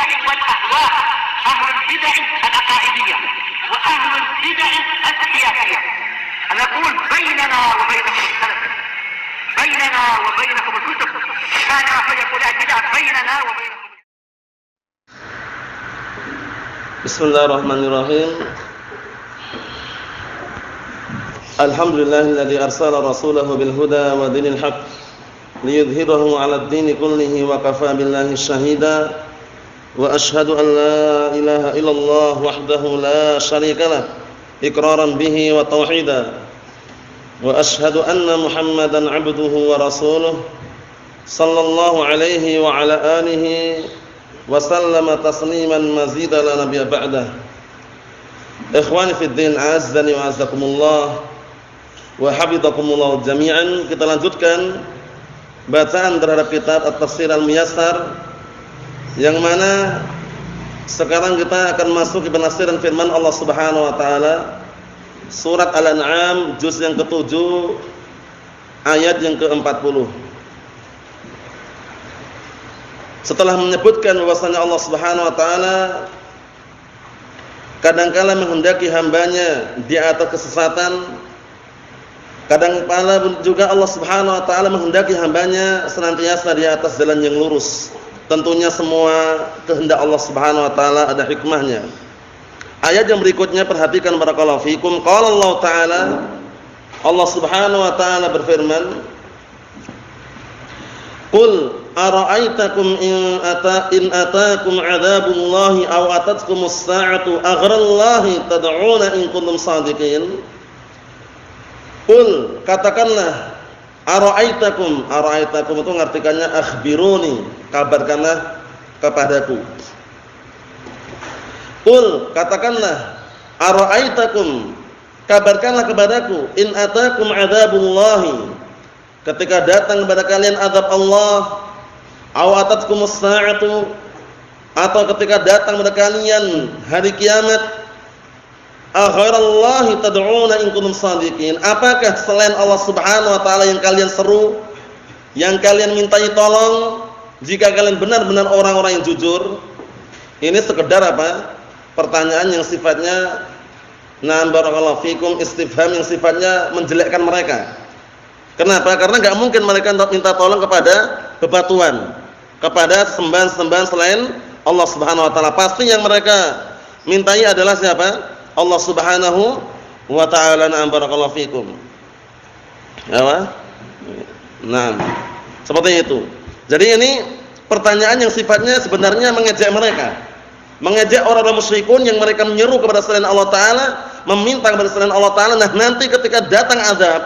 البدع والأهواء، أهل البدع العقائدية وأهل البدع السياسية. نقول بيننا وبينكم السلف، بيننا وبينكم الكتب، كان فيقول البدع بيننا وبينكم. Bismillahirrahmanirrahim. Alhamdulillahilladzi arsala rasulahu bil huda wa dinil haqq liyudhhirahu 'alad dini kullihi wa kafaa billahi shahida. Wa asyhadu an la ilaha illallah wahdahu la syarika lah iqraran bihi wa tauhida. Wa asyhadu anna Muhammadan 'abduhu wa rasuluh sallallahu alaihi wa ala alihi wa sallama tasliman mazida la nabiyya ba'dah. Ikhwani fid din, azzani wa azzakumullah wa habibakumullah jami'an. Kita lanjutkan bacaan terhadap kitab At-Tafsir Al-Muyassar, yang mana sekarang kita akan masuk ke penafsiran firman Allah Subhanahu wa taala, surat Al-An'am juz yang ke-7 ayat yang ke-40. Setelah menyebutkan bahwasanya Allah Subhanahu wa taala kadang-kala menghendaki hambanya di atas kesesatan, kadang-kala juga Allah Subhanahu wa taala menghendaki hambanya senantiasa di atas jalan yang lurus. Tentunya semua kehendak Allah Subhanahu wa taala ada hikmahnya. Ayat yang berikutnya perhatikan barakallahu fikum. Qala Allah taala, Allah Subhanahu wa taala berfirman, "Qul ara'aitakum in atakum 'adzabullahi aw atatkumus sa'atu aghrallahi tad'una in kuntum shadiqin." Qul, katakanlah, ara'aitakum itu ngartikannya akhbiruni, kabarkanlah kepadaku. Qul, katakanlah, ara'aitakum, kabarkanlah kepadaku, in atakum 'adzabullahi, ketika datang kepada kalian azab Allah, aw atatkumus sa'atu, atau ketika datang kepada kalian hari kiamat, aghairallahi tad'una in kuntum shadiqin, apakah selain Allah Subhanahu wa taala yang kalian seru, yang kalian mintai tolong jika kalian benar-benar orang-orang yang jujur? Ini sekedar apa? Pertanyaan yang sifatnya barakallahu fikum istifham, yang sifatnya menjelekkan mereka. Kenapa? Karena enggak mungkin mereka minta tolong kepada bebatuan, kepada sembahan-sembahan selain Allah Subhanahu wa taala. Pasti yang mereka mintai adalah siapa? Allah Subhanahu wa taala. Barakallahu fikum. Ya, nah, seperti itu. Jadi ini pertanyaan yang sifatnya sebenarnya mengejek mereka, mengejek orang-orang musyrikun yang mereka menyeru kepada selain Allah taala, meminta kepada selain Allah taala. Nah, nanti ketika datang azab,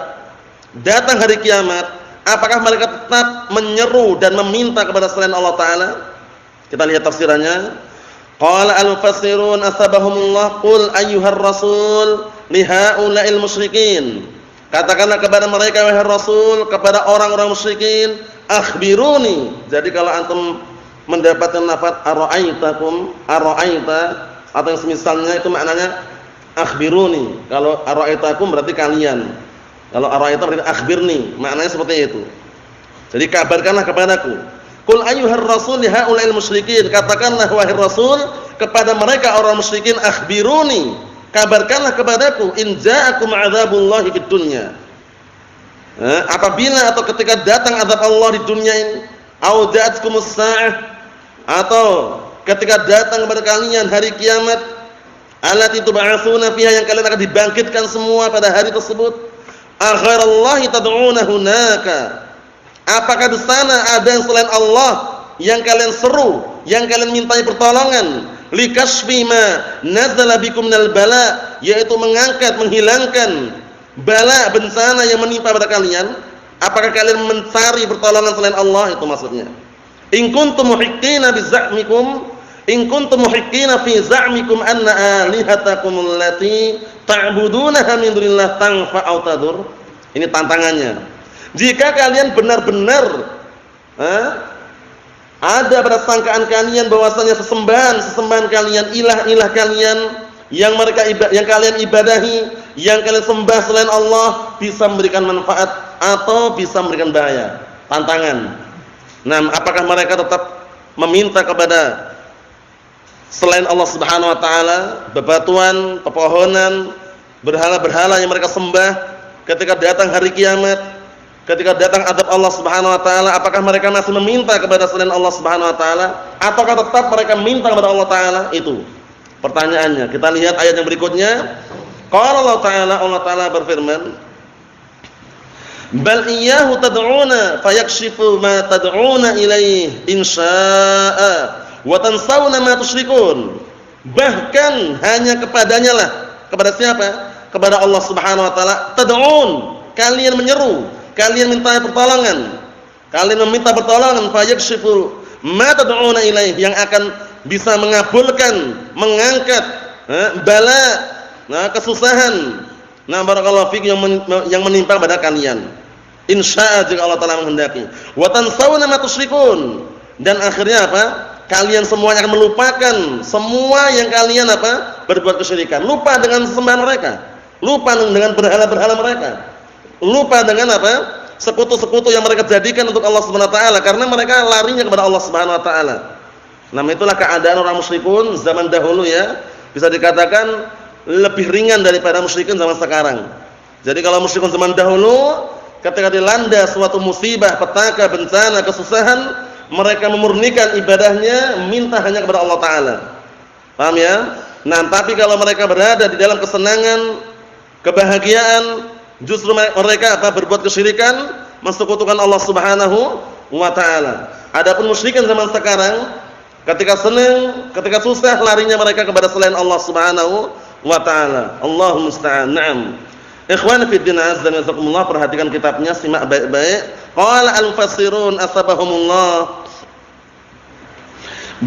datang hari kiamat, apakah mereka tetap menyeru dan meminta kepada selain Allah taala? Kita lihat tafsirannya. Qala al-mufassirun asbahumullah, qul ayyuhar rasul li haula'il musyrikin, katakanlah kepada mereka wahai rasul, kepada orang-orang musyrikin, akhbiruni. Jadi kalau antum mendapatkan lafaz ara'aitakum, ara'aita atau yang semisalnya, itu maknanya akhbiruni. Kalau ara'aitakum berarti kalian, kalau ara'aita berarti akhbirni, maknanya seperti itu. Jadi kabarkanlah kepadaku. Qul ayyuhar rasul li haula'il musyrikin, katakanlah wahai rasul kepada mereka orang musyrikin, akhbiruni, kabarkanlah kepadaku, in ja'akum 'adzabullahi fid dunya, apabila atau ketika datang azab Allah di dunia ini, au ja'atkumus sa'ah, atau ketika datang kepada kalian hari kiamat, allati tub'atsuna fiha, yang kalian akan dibangkitkan semua pada hari tersebut, aghairallahi tad'una hunaka, apakah di sana ada yang selain Allah yang kalian seru, yang kalian mintai pertolongan, likashfi ma nazala bikum minal bala, yaitu mengangkat, menghilangkan bala, bencana yang menimpa pada kalian. Apakah kalian mencari pertolongan selain Allah? Itu maksudnya. In kuntum muhiqqina bi za'mikum, in kuntum muhiqqina fi za'mikum anna alihatakum allati ta'budunaha min dunillah tanfa aw tadur. Ini tantangannya. Jika kalian benar-benar ada pada sangkaan kalian bahwasanya sesembahan kalian, ilah-ilah kalian yang kalian ibadahi, yang kalian sembah selain Allah, bisa memberikan manfaat atau bisa memberikan bahaya. Tantangan. Nah, apakah mereka tetap meminta kepada selain Allah Subhanahu wa taala, bebatuan, pepohonan, berhala-berhala yang mereka sembah, ketika datang hari kiamat, ketika datang azab Allah Subhanahu wa taala, apakah mereka masih meminta kepada selain Allah Subhanahu wa taala ataukah tetap mereka minta kepada Allah taala? Itu pertanyaannya. Kita lihat ayat yang berikutnya. Qala Allah taala berfirman, "Bal iyyahu tad'una fayakshifu ma tad'una ilaihi in syaa'a wa tansawna ma tusyrikun." Bahkan hanya kepadanya lah. Kepada siapa? Kepada Allah Subhanahu wa taala. Tad'un, kalian menyeru, kalian minta pertolongan. Kalian meminta pertolongan, fayakshifu ma tad'una ilaihi, yang akan bisa mengabulkan, mengangkat bala, kesusahan, barakallahu fik, yang menimpa pada kalian. Insya jika Allah taala menghendaki. Wa tansawna ma tusyrikun, dan akhirnya apa? Kalian semuanya akan melupakan semua yang kalian berbuat kesyirikan. Lupa dengan sembahan mereka, lupa dengan berhala-berhala mereka, lupa dengan sekutu-sekutu yang mereka jadikan untuk Allah Subhanahu wa taala, karena mereka larinya kepada Allah Subhanahu wa taala. Itulah keadaan orang musyrikun zaman dahulu ya. Bisa dikatakan lebih ringan daripada musyrikin zaman sekarang. Jadi kalau musyrikun zaman dahulu, ketika dilanda suatu musibah, petaka, bencana, kesusahan, mereka memurnikan ibadahnya, minta hanya kepada Allah taala. Paham ya? Tapi kalau mereka berada di dalam kesenangan, kebahagiaan, justru mereka berbuat kesyirikan, mensekutukan Allah Subhanahu wa taala. Adapun musyrikin zaman sekarang, ketika senang, ketika susah, larinya mereka kepada selain Allah Subhanahu wa taala. Allahumma musta'an. Naam. Ikhwan fi din, azza wa jalla, perhatikan kitabnya, simak baik-baik. Qala al-mufassirun asbahumullah,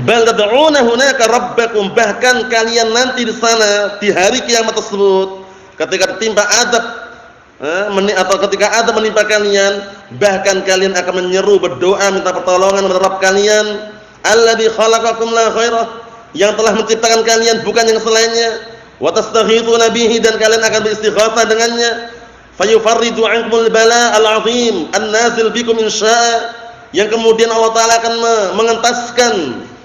bal tad'una hunaka rabbakum, bahkan kalian nanti di sana di hari kiamat tersebut, ketika ditimpa azab atau ketika azab menimpa kalian, bahkan kalian akan menyeru, berdoa, minta pertolongan kepada Rabb kalian, alladzi khalaqakum la ghairah, yang telah menciptakan kalian bukan yang selainnya, wa tastaghithuna bihi, dan kalian akan beristighatsah dengannya, fayufarridu 'ankumul bala al-'azim an-nazil bikum insya'a, yang kemudian Allah taala akan mengentaskan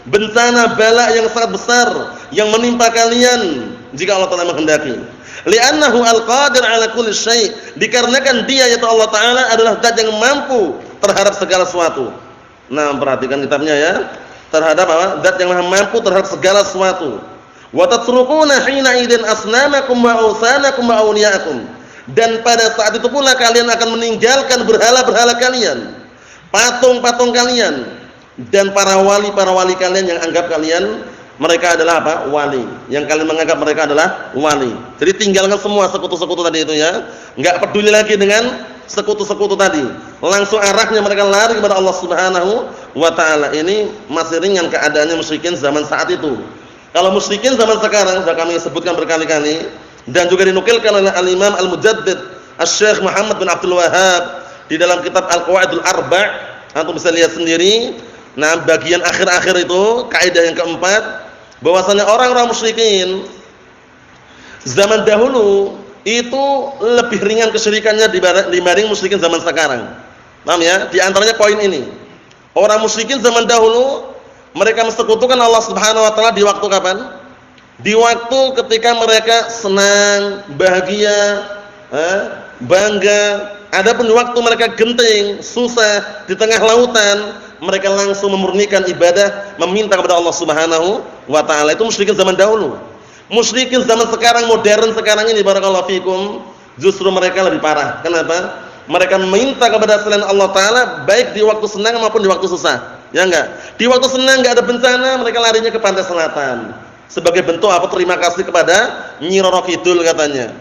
bencana bala yang sangat besar yang menimpa kalian jika Allah taala menghendaki. Li'annahu al-qadir 'ala kulli syai', dikarenakan dia yaitu Allah taala adalah zat yang mampu terhadap segala sesuatu. Perhatikan kitabnya ya. Terhadap zat yang maha mampu terhadap segala sesuatu. Wa tatrukuna hina idzin asnamakum wa awsanakum wa awliyaakum, dan pada saat itu pula kalian akan meninggalkan berhala-berhala kalian, patung-patung kalian, dan para wali kalian yang anggap kalian mereka adalah wali, yang kalian menganggap mereka adalah wali. Jadi tinggalkan semua sekutu-sekutu tadi itu ya. Enggak peduli lagi dengan sekutu-sekutu tadi. Langsung arahnya mereka lari kepada Allah Subhanahu wa taala. Ini masih ringan keadaannya musyrikin zaman saat itu. Kalau musyrikin zaman sekarang sudah kami sebutkan berkali-kali, dan juga dinukilkan oleh Al-Imam Al-Mujaddid Asy-Syaikh Muhammad bin Abdul Wahhab di dalam kitab Al-Qawaidul Arba'. Antum bisa lihat sendiri. Bagian akhir-akhir itu, kaidah yang keempat, bahwasanya orang-orang musyrikin zaman dahulu itu lebih ringan kesyirikannya dibanding musyrikin zaman sekarang. Paham ya? Di antaranya poin ini. Orang musyrikin zaman dahulu mereka mensekutukan Allah Subhanahu wa taala di waktu kapan? Di waktu ketika mereka senang, bahagia, bangga. Adapun di waktu mereka genting, susah, di tengah lautan, mereka langsung memurnikan ibadah, meminta kepada Allah Subhanahu wa taala. Itu musyrikin zaman dahulu. Musyrikin zaman sekarang, modern sekarang ini, barakallahu fikum, justru mereka lebih parah. Kenapa? Mereka meminta kepada selain Allah taala baik di waktu senang maupun di waktu susah. Ya enggak? Di waktu senang enggak ada bencana, mereka larinya ke pantai selatan. Sebagai bentuk terima kasih kepada Nyi Roro Kidul katanya.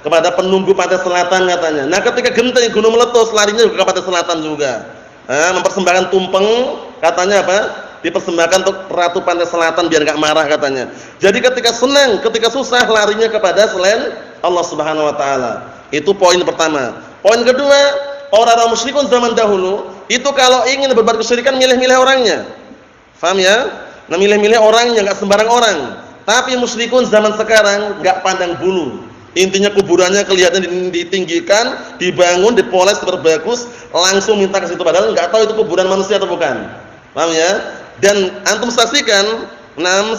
Kepada penunggu pantai selatan katanya. Ketika genting gunung meletus, larinya juga ke pantai selatan juga. Mempersembahkan tumpeng, katanya dipersembahkan untuk ratu pantai selatan biar enggak marah katanya. Jadi ketika senang, ketika susah, larinya kepada selain Allah Subhanahu wa taala. Itu poin pertama. Poin kedua, orang-orang musyrikun zaman dahulu itu kalau ingin berbuat kesyirikan milih-milih orangnya. Paham ya? Milih-milih orangnya, enggak sembarang orang. Tapi musyrikun zaman sekarang enggak pandang bulu. Intinya kuburannya kelihatan ditinggikan, dibangun, dipoles terbagus, langsung minta ke situ, padahal enggak tahu itu kuburan manusia atau bukan. Paham ya? Dan antum saksikan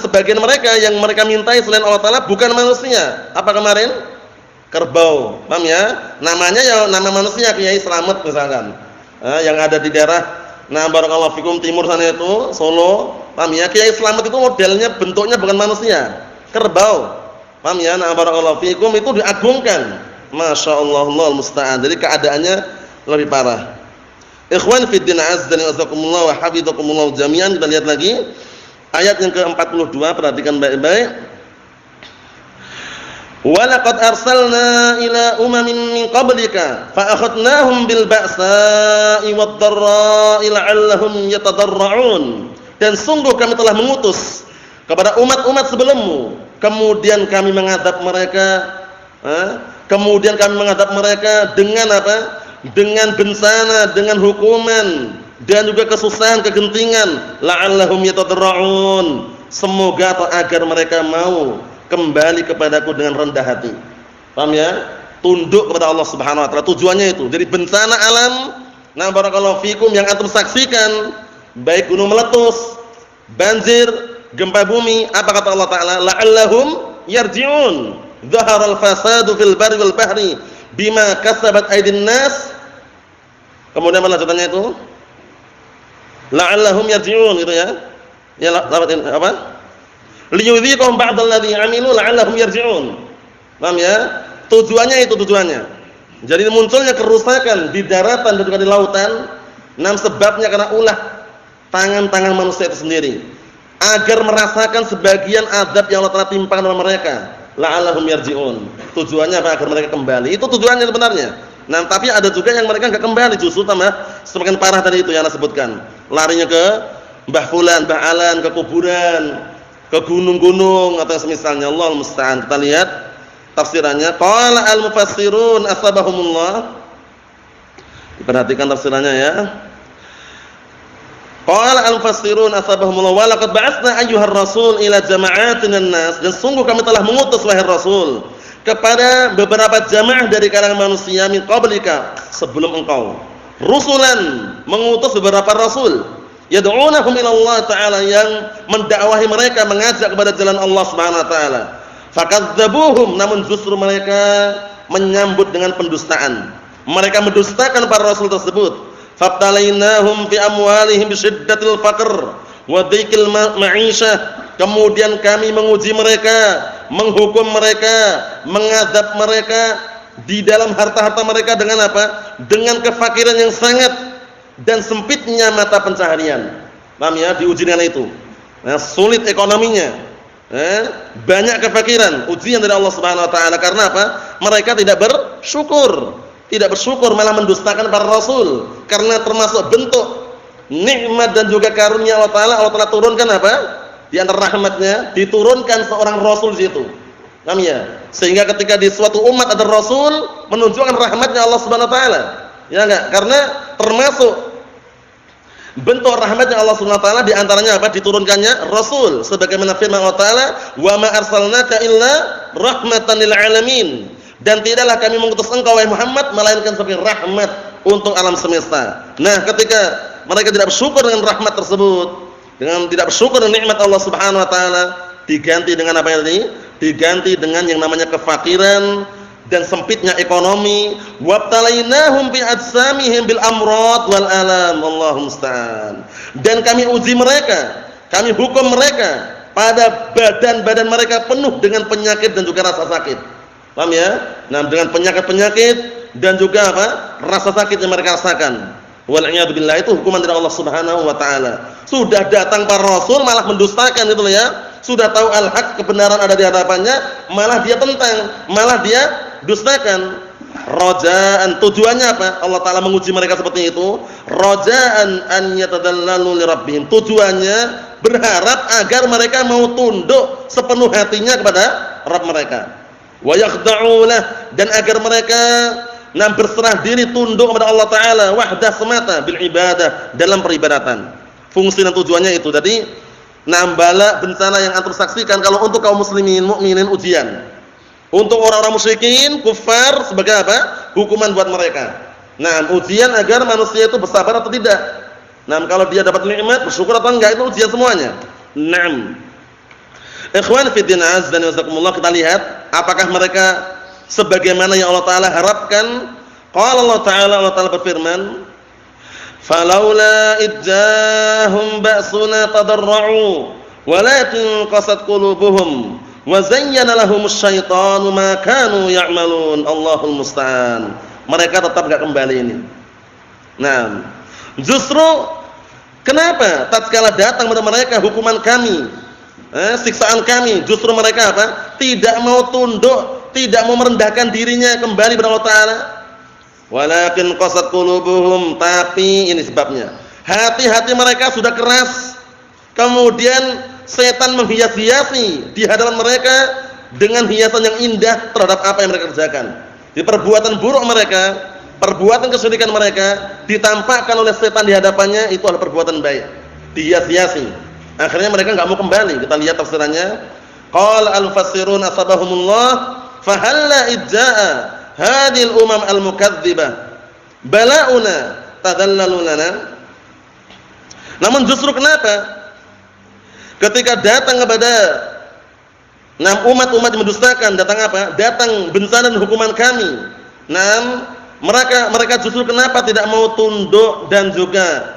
sebagian mereka yang mereka mintai selain Allah Ta'ala bukan manusia. Apa kemarin? Kerbau. Paham ya? Namanya ya nama manusia, Kiai Slamet misalkan. Yang ada di daerah barakallahu fikum timur sana itu, Solo. Paham ya? Kiai Slamet itu modelnya bentuknya bukan manusia, kerbau. Paham ya? Barakallahu fikum itu diagungkan. Masya Allah, Allahul musta'an. Jadi keadaannya lebih parah. Ikhwan fi din azza wa jazakumullah wa hafizakumullah jami'an. Kita lihat lagi ayat yang ke-42, perhatikan baik-baik. Wa laqad arsalna ila umamin min qablika fa akhadnahum bil ba'sa'i wad dharra'i la'allahum yatadarra'un. Dan sungguh kami telah mengutus kepada umat-umat sebelummu, kemudian kami mengadab mereka dengan apa? Dengan bencana, dengan hukuman dan juga kesusahan, kegentingan. La'allahum yatadarra'un. Semoga atau agar mereka mau kembali kepadaku dengan rendah hati. Paham ya? Tunduk kepada Allah Subhanahu wa taala. Tujuannya itu. Jadi bencana alam, barakallahu fikum yang antum saksikan, baik gunung meletus, banjir, gempa bumi, apa kata Allah Taala? La'allahum yarji'un. Dhaharal fasadu fil barri wal bahri bima kasabat aydin nas. Kemudian lanjutannya itu la'allahum yarji'un gitu ya. Ya dapatin apa? Liyudhiqahum ba'dalladzi 'amilu la'allahum yarji'un. Paham ya? Tujuannya itu tujuannya. Jadi munculnya kerusakan di daratan dan juga di lautan, sebabnya karena ulah tangan-tangan manusia itu sendiri. Agar merasakan sebagian azab yang Allah Taala timpakan kepada mereka. La'allahum yarji'un. Tujuannya apa? Agar mereka kembali. Itu tujuannya sebenarnya. Tapi ada juga yang mereka enggak kembali, justru tambah semakin parah tadi itu yang Anda sebutkan. Larinya ke Mbah Fulan, Mbah Alan, ke kuburan, ke gunung-gunung atau semisalnya. Allahul musta'an. Kita lihat tafsirannya. Qala al-mufassirun asbahumullah. Perhatikan tafsirannya ya. Qala al-mufassirun asbahumullah wa laqad ba'atsna ayyuhar rasul ila jama'atin nas. Dan sungguh kami telah mengutus wahai Rasul kepada beberapa jamaah dari kalangan manusia min qablika, sebelum engkau. Rusulan, mengutus beberapa rasul. Yad'unahum ila Allah Ta'ala, yang mendakwahi mereka, mengajak kepada jalan Allah Subhanahu wa taala. Fakadzabuhum, namun justru mereka menyambut dengan pendustaan. Mereka mendustakan para rasul tersebut. Fabtalainahum fi amwalihim bisyiddatil faqr wa dhiqil ma'isyah. Kemudian kami menguji mereka, menghukum mereka, mengadab mereka di dalam harta-harta mereka dengan apa? Dengan kefakiran yang sangat dan sempitnya mata pencaharian. Paham ya? Diuji dengan itu. Sulit ekonominya. Banyak kefakiran, ujian dari Allah Subhanahu wa taala. Karena apa? Mereka tidak bersyukur. Tidak bersyukur, malah mendustakan para rasul. Karena termasuk bentuk nikmat dan juga karunia Allah Taala turunkan apa? Di antara rahmatnya diturunkan seorang rasul di situ. Paham ya? Sehingga ketika di suatu umat ada rasul, menunjukkan rahmatnya Allah Subhanahu wa taala. Ya enggak? Karena termasuk bentuk rahmatnya Allah Subhanahu wa taala di antaranya apa? Diturunkannya rasul. Sebagaimana firman Allah Taala, "Wa ma arsalnaka illa rahmatan lil alamin." Dan tidaklah kami mengutus engkau wahai Muhammad melainkan sebagai rahmat untuk alam semesta. Nah, ketika mereka tidak bersyukur dengan rahmat tersebut, dengan tidak bersyukur dengan nikmat Allah Subhanahu wa taala, diganti dengan apa ini? Diganti dengan yang namanya kefakiran dan sempitnya ekonomi. Wabtalainahum bi ajsamihim bil amrad wal alam. Allahu musta'an. Dan kami uji mereka, kami hukum mereka pada badan-badan mereka penuh dengan penyakit dan juga rasa sakit. Paham ya? Dengan penyakit-penyakit dan juga apa? Rasa sakit yang mereka rasakan. Wal a'yadu billah, itu hukuman dari Allah Subhanahu wa taala. Sudah datang para rasul malah mendustakan gitu ya. Sudah tahu al-haq, kebenaran ada di hadapannya, malah dia tentang, malah dia dustakan. Raja'an, tujuannya apa? Allah Taala menguji mereka seperti itu. Raja'an an yatadallalu li rabbihim. Tujuannya berharap agar mereka mau tunduk sepenuh hatinya kepada Rabb mereka. Wa yakhda'ulah, dan agar mereka berserah diri tunduk kepada Allah Taala wahdah semata bil ibadah, dalam peribadatan. Fungsi dan tujuannya itu. Jadi bala bencana yang antum saksikan kalau untuk kaum muslimin mukminin ujian. Untuk orang-orang musyrikin kufar sebagai apa? Hukuman buat mereka. Ujian agar manusia itu bersabar atau tidak. Kalau dia dapat nikmat bersyukur atau enggak, itu ujian semuanya. Ikhwan fi din azza wa jazakumullah, kita lihat apakah mereka sebagaimana yang Allah taala harapkan. Qala Allah taala berfirman, "Falaula idjahum ba'suna tadarra'u walakin qasat qulubuhum wa zayyana lahumus syaitanu ma kanu ya'malun." Allahul musta'an. Mereka tetap enggak kembali ini. Nah, justru kenapa tatkala datang kepada mereka hukuman kami, siksaan kami, justru mereka apa? Tidak mau tunduk, tidak mau merendahkan dirinya kembali kepada Allah taala. Walakin qasat qulubuhum, tapi ini sebabnya. Hati-hati mereka sudah keras. Kemudian setan menghias-hiasi di hadapan mereka dengan hiasan yang indah terhadap apa yang mereka kerjakan. Di perbuatan buruk mereka, perbuatan kesyirikan mereka ditampakkan oleh setan di hadapannya itu adalah perbuatan baik. Dihias-hiasi. Akhirnya mereka enggak mau kembali. Kita lihat tafsirannya. Qala al-fassirun asabahumullah fahalla idza'a hadhil umam al-mukadzibah bala'una tadallalu lana. Namun justru kenapa ketika datang kepada umat-umat yang mendustakan, datang apa? Datang bencana dan hukuman kami. Mereka justru kenapa tidak mau tunduk dan juga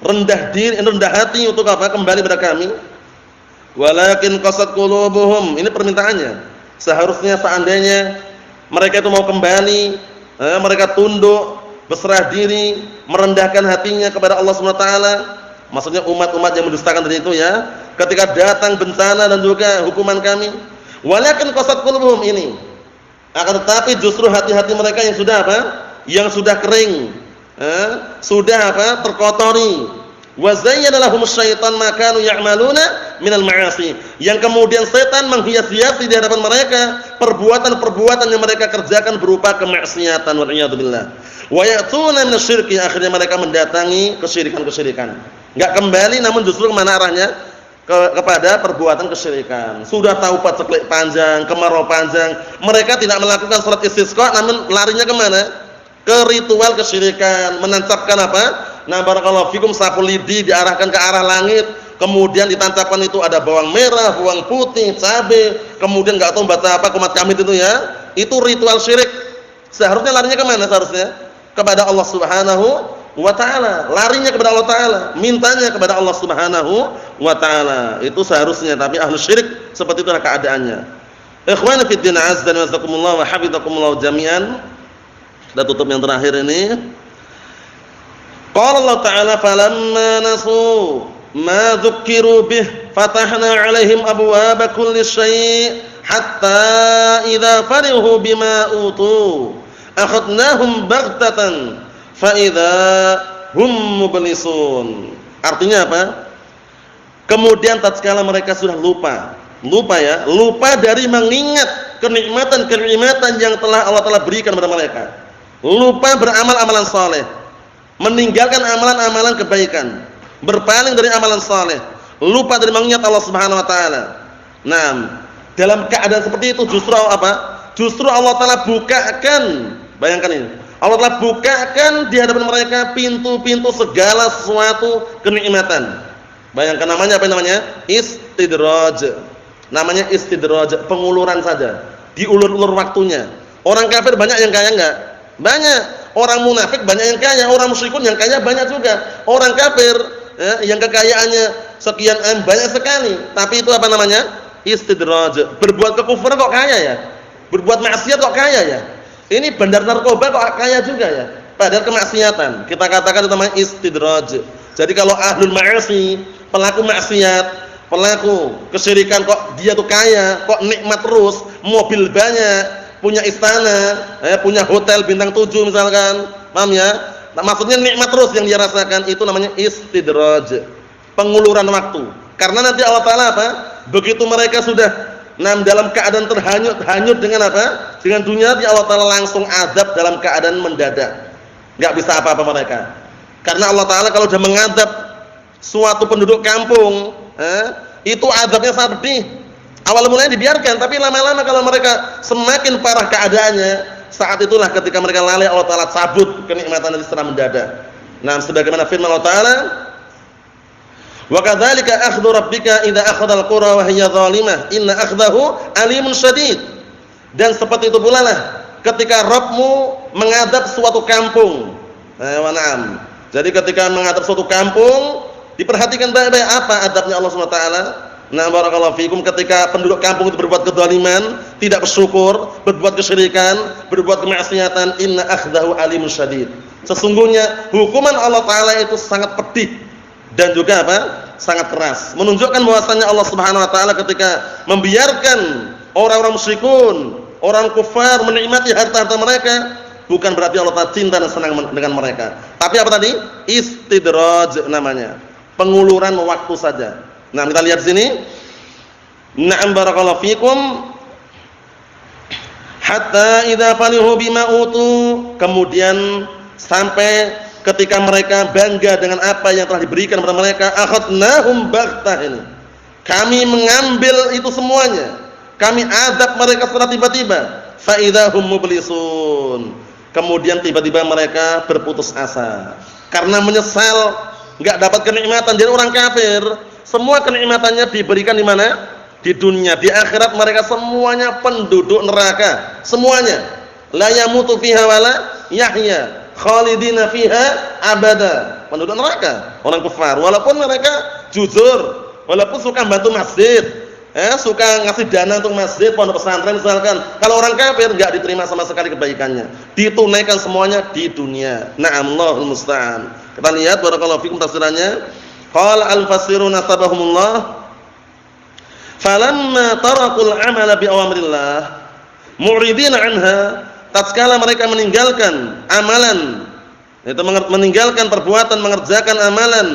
rendah diri, rendah hati untuk apa? Kembali kepada kami. Walakin qasat qulubuhum. Ini permintaannya. Seharusnya seandainya mereka itu mau kembali, mereka tunduk, berserah diri, merendahkan hatinya kepada Allah Subhanahu wa taala. Maksudnya umat-umat yang mendustakan tadi itu ya, ketika datang bencana dan juga hukuman kami. Walakin qasat qulubuhum ini. Akan tetapi justru hati-hati mereka yang sudah apa? Yang sudah kering, sudah apa? Terkotori. Wa zayyana lahumus syaitan ma kanu ya'maluna minal ma'asi. Yang kemudian setan menghias-hiasi di hadapan mereka perbuatan-perbuatan yang mereka kerjakan berupa kemaksiatan, wal iyad billah. Wa ya'tuna minasyirki, akhirnya mereka mendatangi kesyirikan-kesyirikan. Enggak kembali, namun justru kemana arahnya? Kepada perbuatan kesyirikan. Sudah taubat seklik panjang, kemarau panjang, mereka tidak melakukan salat istisqa, namun larinya kemana? Ke ritual kesyirikan, menancapkan apa? Nah, barakallahu fikum, sapu lidi diarahkan ke arah langit, kemudian ditancapkan itu ada bawang merah, bawang putih, cabai, kemudian enggak tahu baca apa kumat kamit itu ya. Itu ritual syirik. Seharusnya larinya kemana seharusnya? Kepada Allah Subhanahu wa ta'ala, larinya kepada Allah ta'ala, mintanya kepada Allah Subhanahu wa ta'ala. Itu seharusnya, tapi ahlu syirik seperti itulah keadaannya. Ikhwani fid din azza wa jazakumullah wa hafizakumullah jami'an. Kita tutup yang terakhir ini. Qala Allah ta'ala falamma nasu ma dzukkiru bih fatahna 'alaihim abwaaba kulli syai' hatta idza farihu bima utu akhadnahum baghtatan fa idza hum mublisun. Artinya apa? Kemudian tatkala mereka sudah lupa dari mengingat kenikmatan-kenikmatan yang telah Allah Ta'ala berikan kepada mereka. Lupa beramal amalan saleh, meninggalkan amalan-amalan kebaikan, berpaling dari amalan saleh, lupa dari mengingat Allah Subhanahu wa taala. Nah, dalam keadaan seperti itu justru apa? Justru Allah Ta'ala bukakan, bayangkan ini, Allah Ta'ala bukakan di hadapan mereka pintu-pintu segala sesuatu kenikmatan. Bayangkan namanya apa namanya? Istidraj. Namanya istidraj, penguluran saja. Diulur-ulur waktunya. Orang kafir banyak yang kaya enggak? Banyak. Orang munafik banyak yang kaya, orang musyrikun yang kaya banyak juga. Orang kafir yang kekayaannya sekian banyak sekali. Tapi itu apa namanya? Istidraj. Berbuat kekufuran kok kaya ya? Berbuat maksiat kok kaya ya? Ini bandar narkoba kok kaya juga ya? Padahal kemaksiatan. Kita katakan itu namanya istidraj. Jadi kalau ahlul ma'asi, pelaku maksiat, pelaku kesyirikan kok dia tuh kaya, kok nikmat terus, mobil banyak, punya istana, punya hotel bintang 7 misalkan, paham ya? Nah, maksudnya nikmat terus yang dia rasakan, itu namanya istidraj, penguluran waktu. Karena nanti Allah Ta'ala apa? Begitu mereka sudah dalam keadaan terhanyut dengan apa? Dengan dunia, nanti Allah Ta'ala langsung azab dalam keadaan mendadak. Enggak bisa apa-apa mereka. Karena Allah Ta'ala kalau sudah mengadab suatu penduduk kampung, itu azabnya sangat pedih. Awal mulanya dibiarkan, tapi lama-lama kalau mereka semakin parah keadaannya, saat itulah ketika mereka lalai, Allah Ta'ala cabut kenikmatan itu secara mendadak. Nah, sebagaimana firman Allah Ta'ala, Wa kadzalika akhdhu rabbika idza akhadha al-qura wa hiya zalimah inna akhdahu alimun syadid. Dan seperti itu pula lah ketika Rabbmu mengadab suatu kampung. Na'am. Jadi ketika mengadab suatu kampung, diperhatikan baik-baik apa adabnya Allah Subhanahu wa taala. Nah, barakallahu fikum, ketika penduduk kampung itu berbuat kezaliman, tidak bersyukur, berbuat kesyirikan, berbuat kemaksiatan, inna akhdahu alimun syadid. Sesungguhnya hukuman Allah taala itu sangat pedih dan juga apa? Sangat keras. Menunjukkan bahwasanya Allah Subhanahu wa taala ketika membiarkan orang-orang musyrikun, orang kufar menikmati harta-harta mereka, bukan berarti Allah taala cinta dan senang dengan mereka. Tapi apa tadi? Istidraj namanya. Penguluran waktu saja. Nah, kita lihat sini. Na'am barakallahu fikum. Hatta idza falihu bima utu, kemudian sampai ketika mereka bangga dengan apa yang telah diberikan kepada mereka, akhadnahum baghtah ini. Kami mengambil itu semuanya. Kami azab mereka secara tiba-tiba. Fa idzahum mublisun. Kemudian tiba-tiba mereka berputus asa karena menyesal enggak dapat kenikmatan. Jadi orang kafir semua kenikmatannya diberikan di mana? Di dunia. Di akhirat mereka semuanya penduduk neraka. Semuanya. La yamutu fiha wala yahya. Khalidina fiha abada. Penduduk neraka. Orang kafir. Walaupun mereka jujur. Walaupun suka bantu masjid. Suka ngasih dana untuk masjid, pondok pesantren misalkan. Kalau orang kafir enggak diterima sama sekali kebaikannya. Ditunaikan semuanya di dunia. Na'am, Allahul musta'an. Kita lihat barakallahu fikum tafsirannya. Qala al-fasirun nasabahumullah falamma tarakul amala bi awamrillah mu'ridina anha, tatkala mereka meninggalkan amalan, yaitu meninggalkan perbuatan, mengerjakan amalan,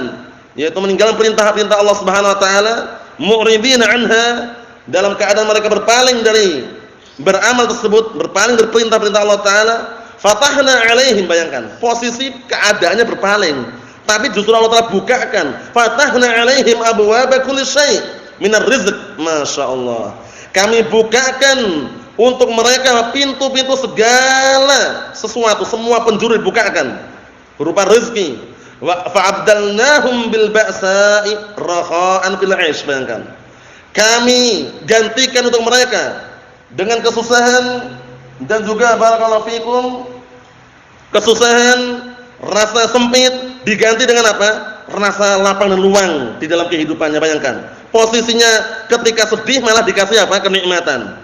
yaitu meninggalkan perintah-perintah Allah Subhanahu wa taala, mu'ridina anha, dalam keadaan mereka berpaling dari beramal tersebut, berpaling dari perintah-perintah Allah taala, fatahna alaihim, bayangkan posisi keadaannya berpaling, tapi justru Allah Ta'ala bukakan, fatahna alaihim abwaaba kulli syai' minar rizq. Masyaallah, kami bukakan untuk mereka pintu-pintu segala sesuatu, semua penjuru dibukakan berupa rezeki. Wa fa'abdalnahum bil ba'sa'i rakha'an fil 'aish, bayangkan kami gantikan untuk mereka dengan kesusahan dan juga barakallahu fikum kesusahan, rasa sempit diganti dengan apa? Rasa lapang dan luang di dalam kehidupannya. Bayangkan posisinya ketika sedih malah dikasih apa? Kenikmatan.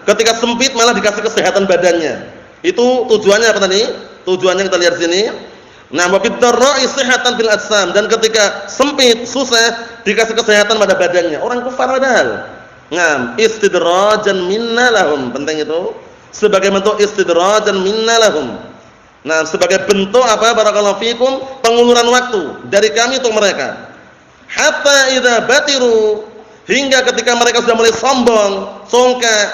Ketika sempit malah dikasih kesehatan badannya. Itu tujuannya apa tadi? Tujuannya kita lihat sini. Nah, wa fid dharra'i sihhatan fil ajsam, dan ketika sempit, susah, dikasih kesehatan pada badannya. Orang kafir padahal. Nah, istidrajan minna lahum, penting itu. Sebagai bentuk istidrajan minna lahum. Nah, sebagai bentuk apa? Barakallahu fikum, penguluran waktu dari kami untuk mereka. Hatta idza batiru, hingga ketika mereka sudah mulai sombong, songkak,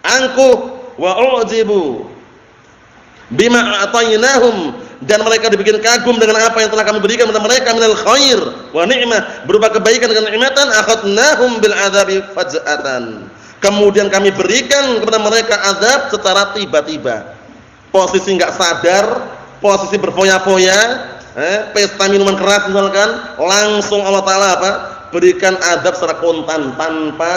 angkuh, wa ujibu bima atainahum, dan mereka dibikin kagum dengan apa yang telah kami berikan kepada mereka minal khair wa ni'mah, berupa kebaikan dan kenikmatan, akhadnahum bil adzabi faj'atan, kemudian kami berikan kepada mereka azab secara tiba-tiba. Posisi enggak sadar, posisi berfoya-foya, pesta minuman keras misalkan, langsung Allah taala apa? Berikan azab secara kontan tanpa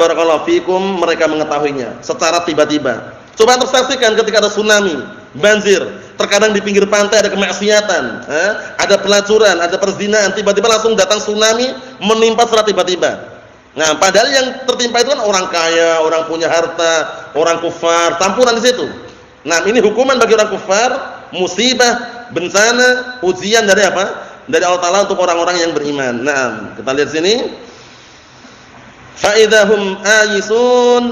barakallahu fikum mereka mengetahuinya, secara tiba-tiba. Coba tersaksikan ketika ada tsunami, banjir, terkadang di pinggir pantai ada kemaksiatan, ada pelacuran, ada perzinahan, tiba-tiba langsung datang tsunami menimpa secara tiba-tiba. Nah, padahal yang tertimpa itu kan orang kaya, orang punya harta, orang kufar, campuran di situ. Nah, ini hukuman bagi orang kufar, musibah, bencana, ujian dari apa? Dari Allah Ta'ala untuk orang-orang yang beriman. Nah, kita lihat sini. Fa idzahum ayisun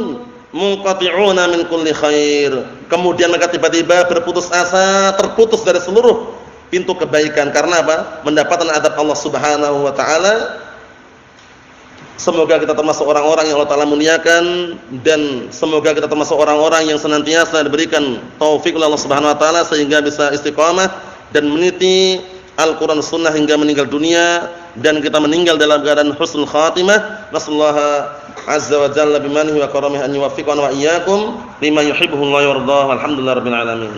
munqati'una min kulli khair. Kemudian mereka tiba-tiba berputus asa, terputus dari seluruh pintu kebaikan. Karena apa? Mendapatkan azab Allah Subhanahu wa taala. Semoga kita termasuk orang-orang yang Allah Ta'ala muliakan, dan semoga kita termasuk orang-orang yang senantiasa diberikan taufik oleh Allah Subhanahu wa taala sehingga bisa istiqamah dan meniti Al-Qur'an Sunnah hingga meninggal dunia, dan kita meninggal dalam keadaan husnul khatimah. Nasallahu azza wa jalla bimanihi wa karamihi an yuwaffiqana wa iyyakum lima yuhibbuhu wa yardah. Alhamdulillahirabbil alamin.